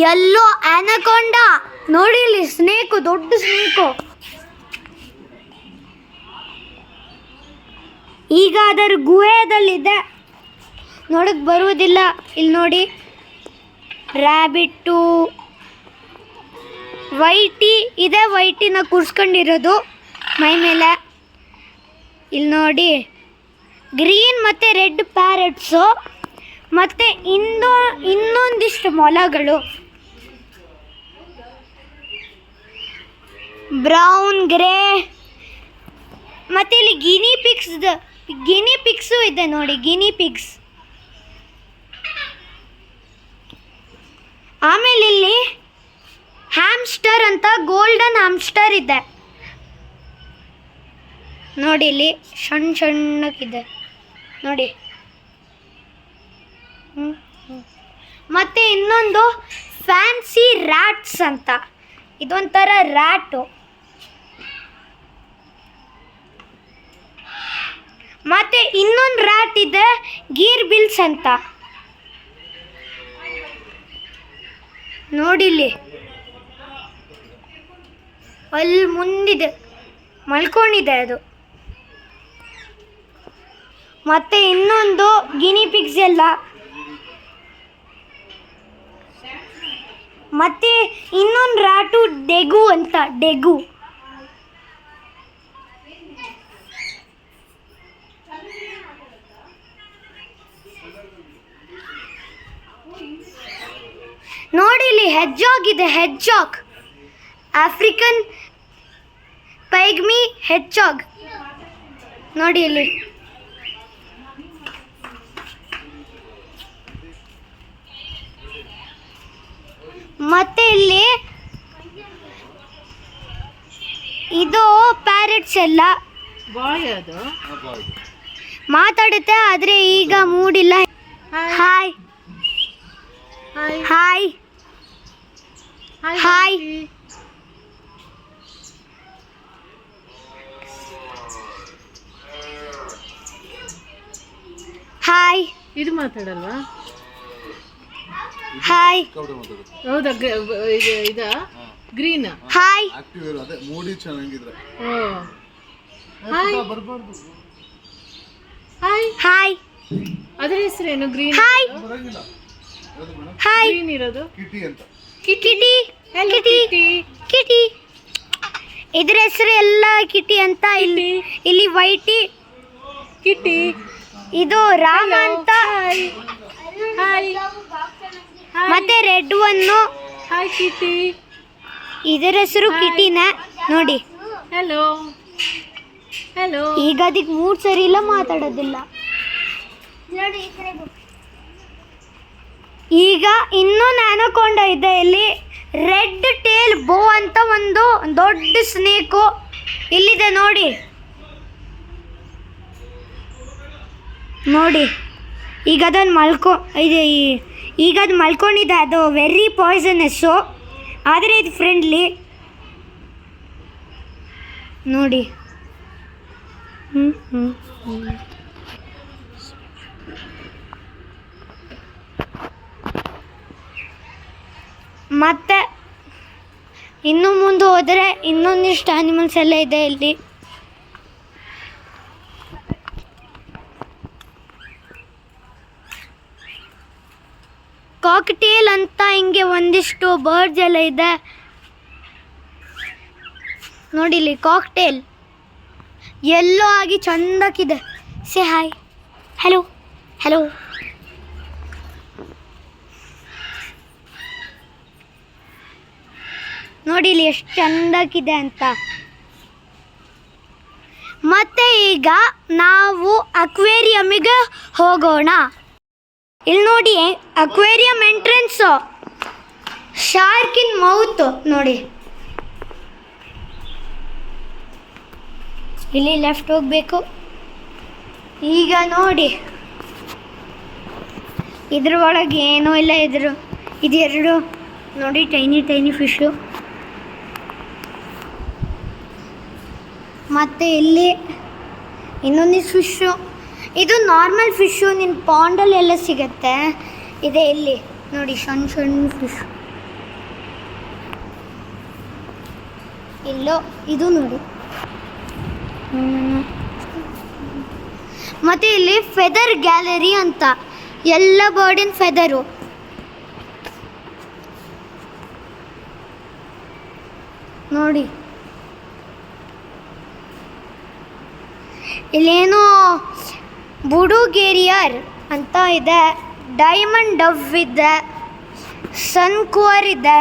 ಯೆಲ್ಲೋ ಆನಕೊಂಡ ನೋಡಿ, ಇಲ್ಲಿ ಸ್ನೇಕು, ದೊಡ್ಡ ಸ್ನೇಕು. ಈಗ ಅದರ ಗುಹೆದಲ್ಲಿದೆ, ನೋಡಕ್ ಬರುವುದಿಲ್ಲ. ಇಲ್ಲಿ ನೋಡಿ, ರ್ಯಾಬಿಟ್ಟು ವೈಟಿ ಇದೆ, ವೈಟಿನ ಕೂರ್ಸ್ಕೊಂಡಿರೋದು ಮೈ ಮೇಲೆ. ಇಲ್ಲಿ ನೋಡಿ ಗ್ರೀನ್ ಮತ್ತು ರೆಡ್ ಪ್ಯಾರೆಟ್ಸು ಮತ್ತು ಇನ್ನೊಂದಿಷ್ಟು ಮೊಲಗಳು, ಬ್ರೌನ್ ಗ್ರೇ. ಮತ್ತು ಇಲ್ಲಿ ಗಿನಿ ಪಿಕ್ಸು ಇದೆ ನೋಡಿ, ಗಿನಿ ಪಿಗ್ಸ್. ಆಮೇಲೆ ಇಲ್ಲಿ ಹ್ಯಾಮ್ಸ್ಟರ್ ಅಂತ ಗೋಲ್ಡನ್ ಹ್ಯಾಮ್ಸ್ಟರ್ ಇದೆ ನೋಡಿ, ಇಲ್ಲಿ ಸಣ್ಣಕ್ಕಿದೆ ನೋಡಿ. ಮತ್ತೆ ಇನ್ನೊಂದು ಫ್ಯಾನ್ಸಿ ರ್ಯಾಟ್ಸ್ ಅಂತ, ಇದೊಂಥರ ರ್ಯಾಟು. ಮತ್ತೆ ಇನ್ನೊಂದು ರ್ಯಾಟ್ ಇದೆ, ಗೀರ್ ಬಿಲ್ಸ್ ಅಂತ ನೋಡಿಲ್ಲಿ, ಅಲ್ಲಿ ಮುಂದಿದೆ, ಮಲ್ಕೊಂಡಿದೆ ಅದು. ಮತ್ತೆ ಇನ್ನೊಂದು ಗಿನಿ ಪಿಗ್ಸ್ ಎಲ್ಲ. ಮತ್ತೆ ಇನ್ನೊಂದು ರ್ಯಾಟು ಡೆಗು ಅಂತ, ಡೆಗು. ನೋಡಿ ಇಲ್ಲಿ ಹೆಜ್ಜಾಗ್ ಇದೆ, ಹೆಜ್ಜಾಗ್, ಆಫ್ರಿಕನ್ ಪೈಗ್ಮಿ ಹೆಜ್ಜಾಗ್ ನೋಡಿ ಇಲ್ಲಿ. ಮತ್ತೆ ಇಲ್ಲಿ ಇದು ಪ್ಯಾರೆಟ್ಸ್ ಎಲ್ಲ ಮಾತಾಡುತ್ತೆ, ಆದರೆ ಈಗ ಮೂಡಿಲ್ಲ. Hi hi hi. ಹಾಯ್. ಇದು ಮಾತಾಡಲ್ವಾ? ಹಾಯ್. ಹೌದಾ? ಇದ ಗ್ರೀನ್. ಹಾಯ್. ಅದೇ ಮೂಡಿ ಚೆನ್ನಾಗಿದ್ರೆ. Hi hi. ಅದ್ರ ಹೆಸರೇನು? ಗ್ರೀನ್. Hi hi. ಗ್ರೀನ್ ಇರೋದು ಕಿಟಿ ಅಂತ. ಕಿಟಿ ಕಿಟಿ. ಇದ್ರ ಹೆಸರು ಎಲ್ಲ ಕಿಟಿ ಅಂತ. ಇಲ್ಲಿ ವೈಟಿ ಕಿಟಿ, ಇದು ರಾಮ ಅಂತ. ಮತ್ತೆ ರೆಡ್ ಒಂದು. ಹಾಯ್ ಕಿಟಿ. ಇದರ ಹೆಸರು ಕಿಟಿನ ನೋಡಿ. Hello hello. ಈಗ ಅದಕ್ಕೆ ಮೂಡ್ ಸರಿ ಇಲ್ಲ, ಮಾತಾಡೋದಿಲ್ಲ. ಈಗ ಇನ್ನೊಂದು ಆನಕೊಂಡ ಇದೆ ಇಲ್ಲಿ, ರೆಡ್ ಟೇಲ್ ಬೋ ಅಂತ ಒಂದು ದೊಡ್ಡ ಸ್ನೇಕು ಇಲ್ಲಿದೆ ನೋಡಿ. ನೋಡಿ ಈಗ ಅದನ್ನು ಈಗ ಅದು ಮಲ್ಕೊಂಡಿದೆ. ಅದು ವೆರಿ ಪಾಯ್ಸನಸ್ಸು, ಆದರೆ ಇದು ಫ್ರೆಂಡ್ಲಿ ನೋಡಿ. ಮತ್ತೆ ಇನ್ನು ಮುಂದೆ ಹೋದರೆ ಇನ್ನೊಂದಿಷ್ಟು ಆನಿಮಲ್ಸ್ ಎಲ್ಲ ಇದೆ ಇಲ್ಲಿ. ಕಾಕ್ಟೇಲ್ ಅಂತ ಹಿಂಗೆ ಒಂದಿಷ್ಟು ಬರ್ಡ್ಸ್ ಎಲ್ಲ ಇದೆ ನೋಡಿ. ಇಲ್ಲಿ ಕಾಕ್ಟೇಲ್ ಎಲ್ಲೋ ಆಗಿ ಚಂದಕ್ಕಿದೆ. Say hi, hello hello. ನೋಡಿ ಇಲ್ಲಿ ಎಷ್ಟು ಚಂದಕ್ಕಿದೆ ಅಂತ. ಮತ್ತೆ ಈಗ ನಾವು ಅಕ್ವೇರಿಯಮ್ಮಿಗೆ ಹೋಗೋಣ. ಇಲ್ಲಿ ನೋಡಿ, ಅಕ್ವೇರಿಯಂ ಎಂಟ್ರೆನ್ಸ್, ಶಾರ್ಕಿನ್ ಮೌತ್ ನೋಡಿ. ಇಲ್ಲಿ ಲೆಫ್ಟ್ ಹೋಗಬೇಕು. ಈಗ ನೋಡಿ, ಇದ್ರ ಒಳಗೆ ಏನೂ ಇಲ್ಲ. ಇದೆರಡು ನೋಡಿ ಟೈನಿ ಟೈನಿ ಫಿಶು. ಮತ್ತು ಇಲ್ಲಿ ಇನ್ನೊಂದಿಷ್ಟು ಫಿಶು. ಇದು ನಾರ್ಮಲ್ ಫಿಶು, ನಿನ್ನ ಪಾಂಡಲ್ಲೆಲ್ಲ ಸಿಗತ್ತೆ. ಇದೆ ಇಲ್ಲಿ ನೋಡಿ ಸಣ್ಣ ಸಣ್ಣ ಫಿಶ್. ಇಲ್ಲೋ ಇದು ನೋಡಿ. ಮತ್ತು ಇಲ್ಲಿ ಫೆದರ್ ಗ್ಯಾಲರಿ ಅಂತ, ಎಲ್ಲ ಬರ್ಡಿನ ಫೆದರು. ನೋಡಿ ಇಲ್ಲೇನೋ ಬುಡುಗೇರಿಯರ್ ಅಂತ ಇದೆ, ಡೈಮಂಡ್ ಡವ್ ಇದೆ, ಸನ್ ಕುವರ್ ಇದೆ,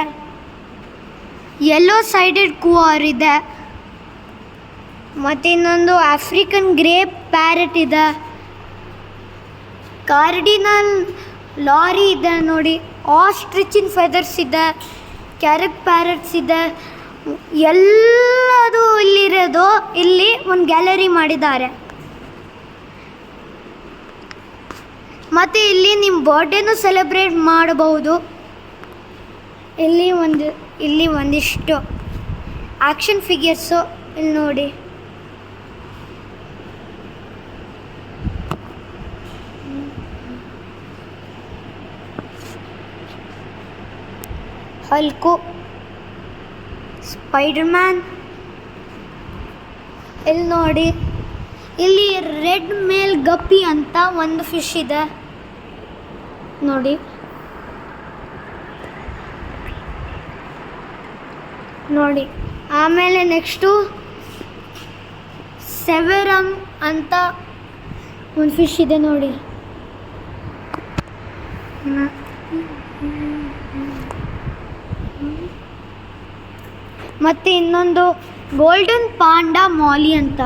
ಯೆಲ್ಲೋ ಸೈಡೆಡ್ ಕುವರ್ ಇದೆ, ಮತ್ತು ಇನ್ನೊಂದು ಆಫ್ರಿಕನ್ ಗ್ರೇ ಪ್ಯಾರೆಟ್ ಇದೆ, ಕಾರ್ಡಿನಲ್ ಲಾರಿ ಇದೆ ನೋಡಿ, ಆಸ್ಟ್ರಿಚಿನ್ ಫೆದರ್ಸ್ ಇದೆ, ಕ್ಯಾರೆಟ್ ಪ್ಯಾರೆಟ್ಸ್ ಇದೆ. ಎಲ್ಲದು ಇಲ್ಲಿರೋದು. ಇಲ್ಲಿ ಒಂದು ಗ್ಯಾಲರಿ ಮಾಡಿದ್ದಾರೆ. ಮತ್ತು ಇಲ್ಲಿ ನಿಮ್ಮ ಬರ್ಡೇನೂ ಸೆಲೆಬ್ರೇಟ್ ಮಾಡಬಹುದು. ಇಲ್ಲಿ ಒಂದಿಷ್ಟು ಆ್ಯಕ್ಷನ್ ಫಿಗರ್ಸು ಇಲ್ಲಿ ನೋಡಿ. ಹಲ್ಕು, ಸ್ಪೈಡರ್ಮ್ಯಾನ್. ಇಲ್ಲಿ ನೋಡಿ, ಇಲ್ಲಿ ರೆಡ್ ಮೇಲ್ ಗಪ್ಪಿ ಅಂತ ಒಂದು ಫಿಶ್ ಇದೆ ನೋಡಿ. ನೋಡಿ ಆಮೇಲೆ ನೆಕ್ಸ್ಟು ಸೆವೆರಮ್ ಅಂತ ಒಂದು ಫಿಶ್ ಇದೆ ನೋಡಿ. ಮತ್ತು ಇನ್ನೊಂದು ಗೋಲ್ಡನ್ ಪಾಂಡಾ ಮಾಲಿ ಅಂತ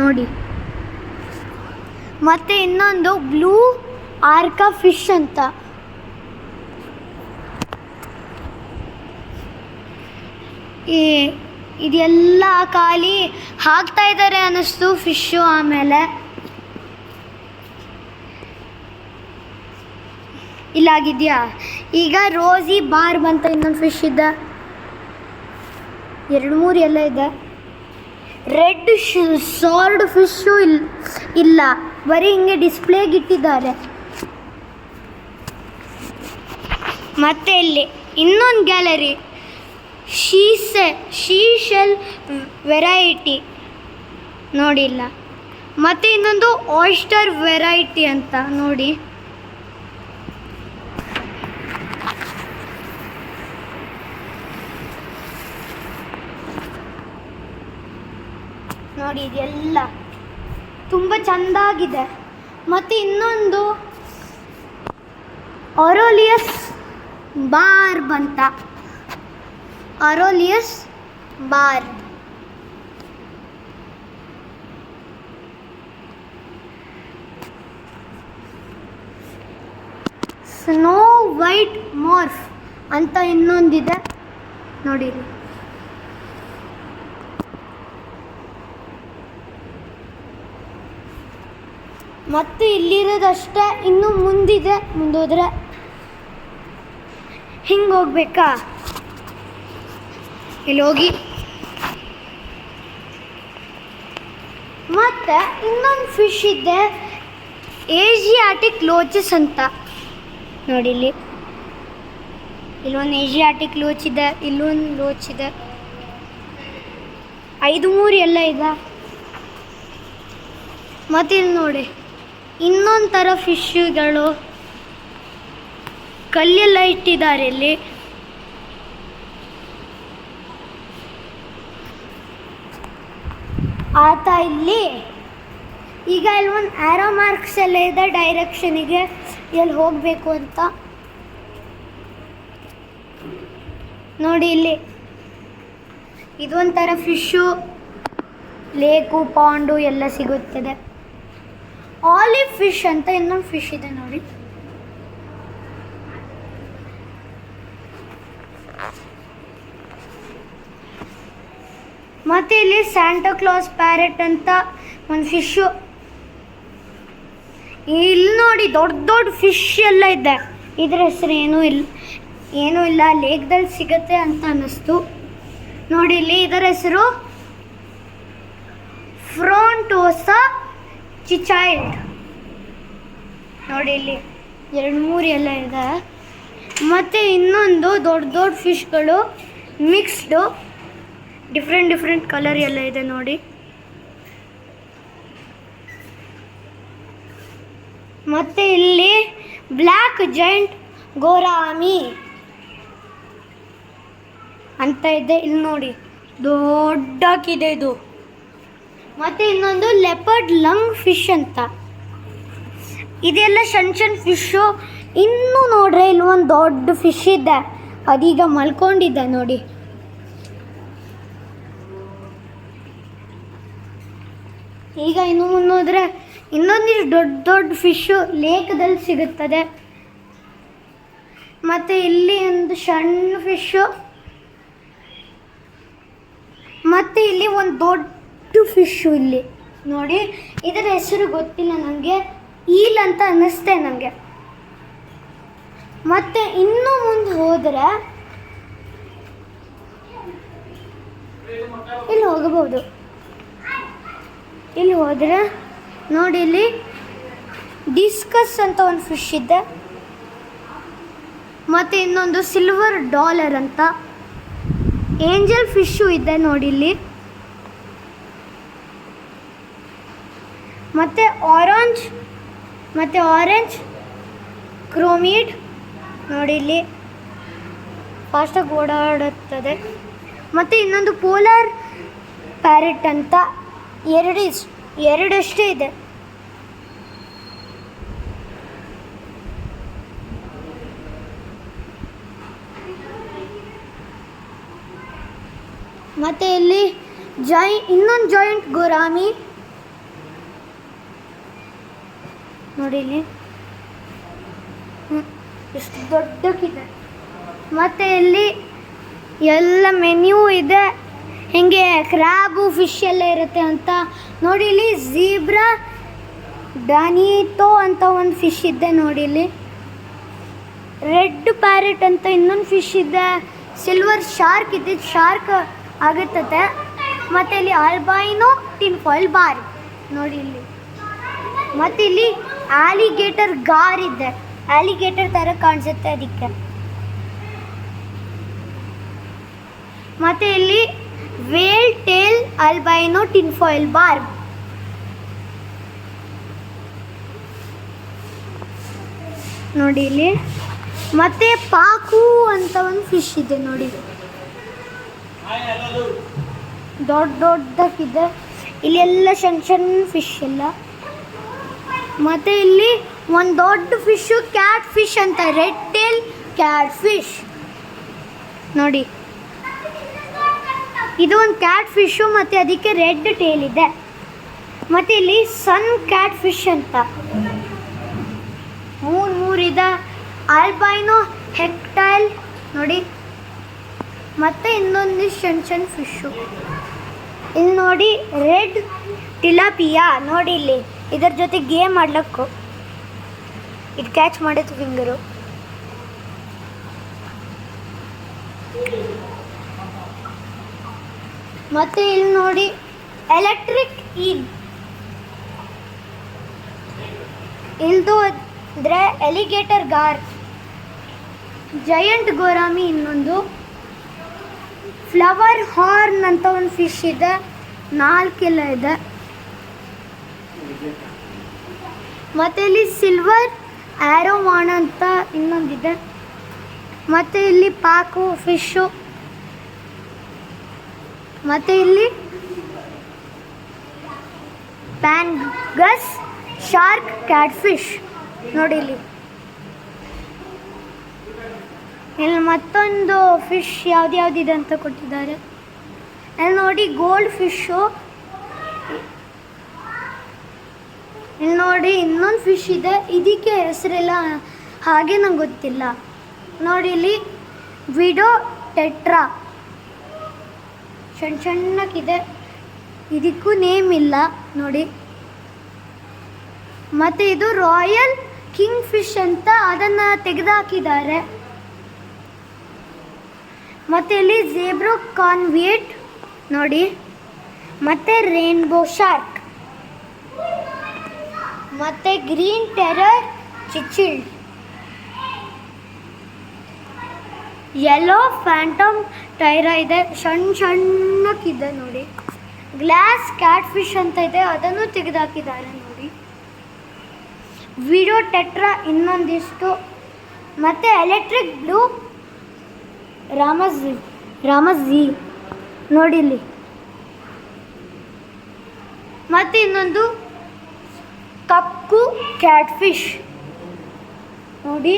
ನೋಡಿ. ಮತ್ತು ಇನ್ನೊಂದು ಬ್ಲೂ ಆರ್ಕಾ ಫಿಶ್ ಅಂತ. ಇದೆಲ್ಲ ಖಾಲಿ ಹಾಕ್ತಾ ಇದ್ದಾರೆ ಅನ್ನಿಸ್ತು ಫಿಶ್ಶು. ಆಮೇಲೆ ಇಲ್ಲಾಗಿದೆಯಾ. ಈಗ ರೋಸಿ ಬಾರ್ಬ್ ಅಂತ ಇನ್ನೊಂದು ಫಿಶ್ ಇದೆ. 2-3 ಎಲ್ಲ ಇದೆ. ರೆಡ್ ಸಾಲ್ಡ್ ಫಿಶ್ಶು ಇಲ್ಲ, ಬರೀ ಹಿಂಗೆ ಡಿಸ್ಪ್ಲೇಗೆ ಇಟ್ಟಿದ್ದಾರೆ. ಮತ್ತು ಇಲ್ಲಿ ಇನ್ನೊಂದು ಗ್ಯಾಲರಿ, ಶೀಶೆಲ್ ವೆರೈಟಿ ನೋಡಿಲ್ಲ. ಮತ್ತು ಇನ್ನೊಂದು ಆಯಿಸ್ಟರ್ ವೆರೈಟಿ ಅಂತ ನೋಡಿ. ನೋಡಿ ಇದೆಲ್ಲ ತುಂಬ ಚೆಂದಾಗಿದೆ. ಮತ್ತು ಇನ್ನೊಂದು ಅರೋಲಿಯಸ್ ಬಾರ್ಬ್ ಅಂತ, ಅರೋಲಿಯಸ್ ಬಾರ್ಬ್. ಸ್ನೋ ವೈಟ್ ಮಾರ್ಫ್ ಅಂತ ಇನ್ನೊಂದಿದೆ ನೋಡಿ. ಮತ್ತು ಇಲ್ಲಿರೋದಷ್ಟೇ, ಇನ್ನೂ ಮುಂದಿದೆ. ಮುಂದೋದ್ರೆ ಹಿಂಗೆ ಹೋಗ್ಬೇಕಾ? ಇಲ್ಲಿ ಹೋಗಿ. ಮತ್ತು ಇನ್ನೊಂದು ಫಿಶ್ ಇದೆ, ಏಷಿಯಾಟಿಕ್ ಲೋಚಸ್ ಅಂತ ನೋಡಿ. ಇಲ್ಲೊಂದು ಏಷಿಯಾಟಿಕ್ ಲೋಚ್ ಇದೆ, ಇಲ್ಲೊಂದು ಲೋಚ್ ಇದೆ. 5-3 ಎಲ್ಲ ಇದೆ. ಮತ್ತು ಇಲ್ಲಿ ನೋಡಿ ಇನ್ನೊಂದು ಥರ ಫಿಶ್ಗಳು ಕಲ್ಲೆಲ್ಲ ಇಟ್ಟಿದ್ದಾರೆ ಇಲ್ಲಿ. ಆತ ಇಲ್ಲಿ ಈಗ ಇಲ್ಲಿ ಒಂದು ಆರೋ ಮಾರ್ಕ್ಸ್ ಎಲ್ಲ ಇದೆ ಡೈರೆಕ್ಷನಿಗೆ ಎಲ್ಲಿ ಹೋಗಬೇಕು ಅಂತ. ನೋಡಿ ಇಲ್ಲಿ ಇದೊಂಥರ ಫಿಶು, ಲೇಕು, ಪಾಂಡು ಎಲ್ಲ ಸಿಗುತ್ತದೆ. ಆಲಿವ್ ಫಿಶ್ ಅಂತ ಇನ್ನೊಂದು ಫಿಶ್ ಇದೆ ನೋಡಿ. ಮತ್ತೆ ಇಲ್ಲಿ ಸ್ಯಾಂಟಾ ಕ್ಲಾಸ್ ಪ್ಯಾರೆಟ್ ಅಂತ ಒಂದು ಫಿಶು. ಇಲ್ಲಿ ನೋಡಿ ದೊಡ್ಡ ದೊಡ್ಡ ಫಿಶ್ ಎಲ್ಲ ಇದೆ. ಇದ್ರ ಹೆಸರು ಏನೂ ಇಲ್ಲ ಲೇಕ್ದಲ್ಲಿ ಸಿಗತ್ತೆ ಅಂತ ಅನ್ನಿಸ್ತು. ನೋಡಿ ಇಲ್ಲಿ ಇದರ ಹೆಸರು ಫ್ರೋಂಟೋಸಾ ಚಿಚೈಲ್ಡ್. ನೋಡಿ ಇಲ್ಲಿ 2-3 ಎಲ್ಲ ಇದೆ. ಮತ್ತು ಇನ್ನೊಂದು ದೊಡ್ಡ ದೊಡ್ಡ ಫಿಶ್ಗಳು ಮಿಕ್ಸ್ಡು ಡಿಫ್ರೆಂಟ್ ಕಲರ್ ಎಲ್ಲ ಇದೆ ನೋಡಿ. ಮತ್ತು ಇಲ್ಲಿ ಬ್ಲ್ಯಾಕ್ ಜೈಂಟ್ ಗೋರಾಮಿ ಅಂತ ಇದೆ. ಇಲ್ಲಿ ನೋಡಿ ದೊಡ್ಡಕ್ಕಿದೆ ಇದು. ಮತ್ತು ಇನ್ನೊಂದು ಲೆಪರ್ಡ್ ಲಂಗ್ ಫಿಶ್ ಅಂತ. ಇದೆಲ್ಲ ಸಣ್ಣ ಫಿಶ್ಶು. ಇನ್ನೂ ನೋಡ್ರೆ ಇಲ್ಲಿ ಒಂದು ದೊಡ್ಡ ಫಿಶ್ ಇದೆ, ಅದೀಗ ಮಲ್ಕೊಂಡಿದ್ದೆ ನೋಡಿ. ಈಗ ಇನ್ನು ಮುಂದೆ ಹೋದರೆ ಇನ್ನೊಂದಿಷ್ಟು ದೊಡ್ಡ ದೊಡ್ಡ ಫಿಶ್ಶು ಲೇಕ್ದಲ್ಲಿ ಸಿಗುತ್ತದೆ. ಮತ್ತು ಇಲ್ಲಿ ಒಂದು ಸಣ್ಣ ಫಿಶ್ಶು, ಮತ್ತು ಇಲ್ಲಿ ಒಂದು ದೊಡ್ಡ ಫಿಶ್ಶು ಇಲ್ಲಿ ನೋಡಿ. ಇದರ ಹೆಸರು ಗೊತ್ತಿಲ್ಲ ನನಗೆ, ಈಲ್ ಅಂತ ಅನ್ನಿಸ್ತೆ ನನಗೆ. ಮತ್ತು ಇನ್ನೂ ಮುಂದೆ ಹೋದರೆ ಇಲ್ಲಿ ಹೋಗಬಹುದು. ಇಲ್ಲಿ ಹೋದರೆ ನೋಡಿ ಇಲ್ಲಿ ಡಿಸ್ಕಸ್ ಅಂತ ಒಂದು ಫಿಶ್ ಇದೆ. ಮತ್ತು ಇನ್ನೊಂದು ಸಿಲ್ವರ್ ಡಾಲರ್ ಅಂತ ಏಂಜಲ್ ಫಿಶ್ಶು ಇದೆ ನೋಡಿ ಇಲ್ಲಿ. ಮತ್ತು ಆರೆಂಜ್ ಕ್ರೋಮಿಡ್ ನೋಡಿ ಇಲ್ಲಿ ಫಾಸ್ಟಾಗಿ ಓಡಾಡುತ್ತದೆ. ಮತ್ತು ಇನ್ನೊಂದು ಪೋಲಾರ್ ಪ್ಯಾರೆಟ್ ಅಂತ ಎರಡಷ್ಟೇ ಇದೆ. ಮತ್ತು ಇಲ್ಲಿ ಇನ್ನೊಂದು ಜಾಯಿಂಟ್ ಗೋರಾಮಿ ನೋಡಿ ಇಲ್ಲಿ ಎಷ್ಟು ದೊಡ್ಡಕ್ಕಿದೆ. ಮತ್ತು ಇಲ್ಲಿ ಎಲ್ಲ ಮೆನ್ಯೂ ಇದೆ, ಹೇಗೆ ಕ್ರ್ಯಾಬು ಫಿಶ್ ಎಲ್ಲ ಇರುತ್ತೆ ಅಂತ ನೋಡಿ. ಇಲ್ಲಿ ಝೀಬ್ರಾ ಡಾನಿಟೋ ಅಂತ ಒಂದು ಫಿಶ್ ಇದೆ ನೋಡಿ. ಇಲ್ಲಿ ರೆಡ್ ಪ್ಯಾರೆಟ್ ಅಂತ ಇನ್ನೊಂದು ಫಿಶ್ ಇದೆ. ಸಿಲ್ವರ್ ಶಾರ್ಕ್ ಇದೆ, ಶಾರ್ಕ್ ಆಗುತ್ತದೆ. ಮತ್ತು ಇಲ್ಲಿ ಆಲ್ಬೈನೋ ಟಿನ್ ಫಾಯಿಲ್ ಬಾರ್ ನೋಡಿ ಇಲ್ಲಿ. ಮತ್ತು ಇಲ್ಲಿ ಆಲಿಗೇಟರ್ ಗಾರ್ ಇದೆ, ಆಲಿಗೇಟರ್ ಥರ ಕಾಣಿಸುತ್ತೆ ಅದಕ್ಕೆ. ಮತ್ತು ಇಲ್ಲಿ veil tail albino tin foil barb. ನೋಡಿ ಇಲ್ಲಿ. ಮತ್ತು ಪಾಕು ಅಂತ ಒಂದು ಫಿಶ್ ಇದೆ ನೋಡಿ, ದೊಡ್ಡಕ್ಕಿದೆ. ಇಲ್ಲಿ ಎಲ್ಲ ಸಣ್ಣ ಫಿಶ್ ಎಲ್ಲ. ಮತ್ತು ಇಲ್ಲಿ ಒಂದು ದೊಡ್ಡ ಫಿಶ್ಶು ಕ್ಯಾಟ್ ಫಿಶ್ ಅಂತ, ರೆಡ್ ಟೇಲ್ ಕ್ಯಾಟ್ ಫಿಶ್ ನೋಡಿ. ಇದು ಒಂದು ಕ್ಯಾಟ್ ಫಿಶ್ಶು ಮತ್ತು ಅದಕ್ಕೆ ರೆಡ್ ಟೇಲ್ ಇದೆ. ಮತ್ತು ಇಲ್ಲಿ ಸನ್ ಕ್ಯಾಟ್ ಫಿಶ್ ಅಂತ ಮೂರಿದೆ. ಆಲ್ಬೈನೋ ಹೆಕ್ಟೈಲ್ ನೋಡಿ. ಮತ್ತು ಇನ್ನೊಂದು ಸಣ್ಣ ಫಿಶ್ಶು ಇಲ್ಲಿ ನೋಡಿ, ರೆಡ್ ಟಿಲಾಪಿಯಾ ನೋಡಿ. ಇಲ್ಲಿ ಇದರ ಜೊತೆ ಗೇಮ್ ಆಡ್ಲಕ್ಕು ಇದು ಕ್ಯಾಚ್ ಮಾಡಿತ್ತು ಫಿಂಗರು. ಮತ್ತು ಇಲ್ಲಿ ನೋಡಿ ಎಲೆಕ್ಟ್ರಿಕ್ ಈಲ್. ಇಲ್ದು ಅಂದರೆ ಎಲಿಗೇಟರ್ ಗಾರ್, ಜಯಂಟ್ ಗೋರಾಮಿ. ಇನ್ನೊಂದು ಫ್ಲವರ್ ಹಾರ್ನ್ ಅಂತ ಒಂದು ಫಿಶ್ ಇದೆ, 4 ಎಲ್ಲ ಇದೆ. ಮತ್ತು ಇಲ್ಲಿ ಸಿಲ್ವರ್ ಆ್ಯರೋವಾನ್ ಅಂತ ಇನ್ನೊಂದಿದೆ. ಮತ್ತು ಇಲ್ಲಿ ಪಾಕು ಫಿಶ್ಶು, ಮತ್ತು ಇಲ್ಲಿ ಪ್ಯಾಂಗಸ್ ಶಾರ್ಕ್ ಕ್ಯಾಟ್ ಫಿಶ್ ನೋಡಿ ಇಲ್ಲಿ ಮತ್ತೊಂದು ಫಿಶ್ ಯಾವ್ದ್ಯಾವ್ದಿದೆ ಅಂತ ಕೊಟ್ಟಿದ್ದಾರೆ. ಅಲ್ಲಿ ನೋಡಿ ಗೋಲ್ಡ್ ಫಿಶ್ಶು, ಇಲ್ಲಿ ನೋಡಿ ಇನ್ನೊಂದು ಫಿಶ್ ಇದೆ, ಇದಕ್ಕೆ ಹೆಸರೆಲ್ಲ ಹಾಗೆ ನಂಗೆ ಗೊತ್ತಿಲ್ಲ. ನೋಡಿ ಇಲ್ಲಿ ವಿಡೋ ಟೆಟ್ರಾ ಸಣ್ಣ ಸಣ್ಣಕ್ಕಿದೆ, ಇದಕ್ಕೂ ನೇಮ್ ಇಲ್ಲ ನೋಡಿ. ಮತ್ತು ಇದು ರಾಯಲ್ ಕಿಂಗ್ ಫಿಶ್ ಅಂತ ಅದನ್ನು ತೆಗೆದುಹಾಕಿದ್ದಾರೆ. ಮತ್ತು ಇಲ್ಲಿ ಝೇಬ್ರೋ ಕಾನ್ವಿಯೇಟ್ ನೋಡಿ, ಮತ್ತು ರೇನ್ಬೋ ಶಾರ್ಕ್, ಮತ್ತು ಗ್ರೀನ್ ಟೆರರ್ ಚಿಚಿಲ್ಡ್, ಯೆಲ್ಲೋ ಫ್ಯಾಂಟಮ್ ಟೈರಾ ಇದೆ, ಸಣ್ಣಕ್ಕಿದೆ ನೋಡಿ. ಗ್ಲಾಸ್ ಕ್ಯಾಟ್ ಫಿಶ್ ಅಂತ ಇದೆ, ಅದನ್ನು ತೆಗೆದುಹಾಕಿದ್ದಾರೆ ನೋಡಿ. ವಿಡೋ ಟೆಟ್ರಾ ಇನ್ನೊಂದಿಷ್ಟು, ಮತ್ತು ಎಲೆಕ್ಟ್ರಿಕ್ ಬ್ಲೂ ರಾಮಜಿ ನೋಡಿ ಇಲ್ಲಿ. ಮತ್ತು ಇನ್ನೊಂದು ಕಪ್ಪು ಕ್ಯಾಟ್ ಫಿಶ್ ನೋಡಿ.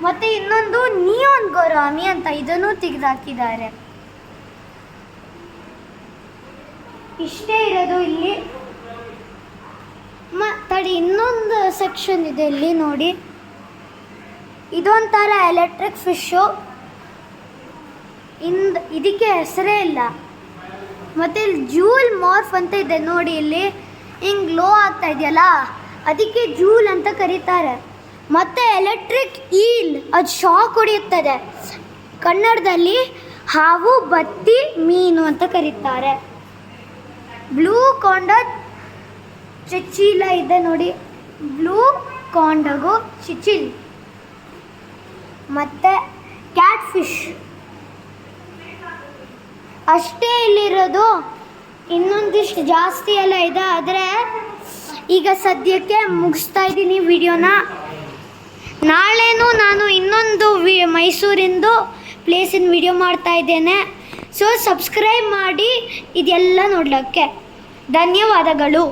ಮತ್ತು ಇನ್ನೊಂದು ನಿಯೋನ್ ಗೊರಾಮಿ ಅಂತ, ಇದನ್ನು ತೆಗೆದುಹಾಕಿದ್ದಾರೆ. ಇಷ್ಟೇ ಇರೋದು ಇಲ್ಲಿ. ತಡಿ, ಇನ್ನೊಂದು ಸೆಕ್ಷನ್ ಇದೆ ಇಲ್ಲಿ ನೋಡಿ. ಇದೊಂಥರ ಎಲೆಕ್ಟ್ರಿಕ್ ಫಿಶ್ಶು, ಇದಕ್ಕೆ ಹೆಸರೇ ಇಲ್ಲ. ಮತ್ತು ಇಲ್ಲಿ ಜೂಲ್ ಮಾರ್ಫ್ ಅಂತ ಇದೆ ನೋಡಿ, ಇಲ್ಲಿ ಹಿಂಗೆ ಗ್ಲೋ ಆಗ್ತಾ ಇದೆಯಲ್ಲ ಅದಕ್ಕೆ ಜೂಲ್ ಅಂತ ಕರೀತಾರೆ. ಮತ್ತು ಎಲೆಕ್ಟ್ರಿಕ್ ಈಲ್, ಅದು ಶಾಕ್ ಹೊಡೆಯುತ್ತದೆ, ಕನ್ನಡದಲ್ಲಿ ಹಾವು ಬತ್ತಿ ಮೀನು ಅಂತ ಕರೀತಾರೆ. ಬ್ಲೂ ಕಾಂಡ ಚಿಚಿಲ ಇದೆ ನೋಡಿ, ಬ್ಲೂ ಕಾಂಡಗೋ ಚಿಚಿಲ್, ಮತ್ತು ಕ್ಯಾಟ್ ಫಿಶ್. ಅಷ್ಟೇ ಇಲ್ಲಿರೋದು, ಇನ್ನೊಂದಿಷ್ಟು ಜಾಸ್ತಿ ಎಲ್ಲ ಇದೆ. ಆದರೆ ಈಗ ಸದ್ಯಕ್ಕೆ ಮುಗಿಸ್ತಾ ಇದ್ದೀನಿ ವಿಡಿಯೋನ. ನಾಳೆನೂ ನಾನು ಇನ್ನೊಂದು ಮೈಸೂರಿಂದು ಪ್ಲೇಸಿನ ವಿಡಿಯೋ ಮಾಡ್ತಾ ಇದ್ದೇನೆ. ಸೊ ಸಬ್ಸ್ಕ್ರೈಬ್ ಮಾಡಿ ಇದೆಲ್ಲ ನೋಡಲಿಕ್ಕೆ. ಧನ್ಯವಾದಗಳು.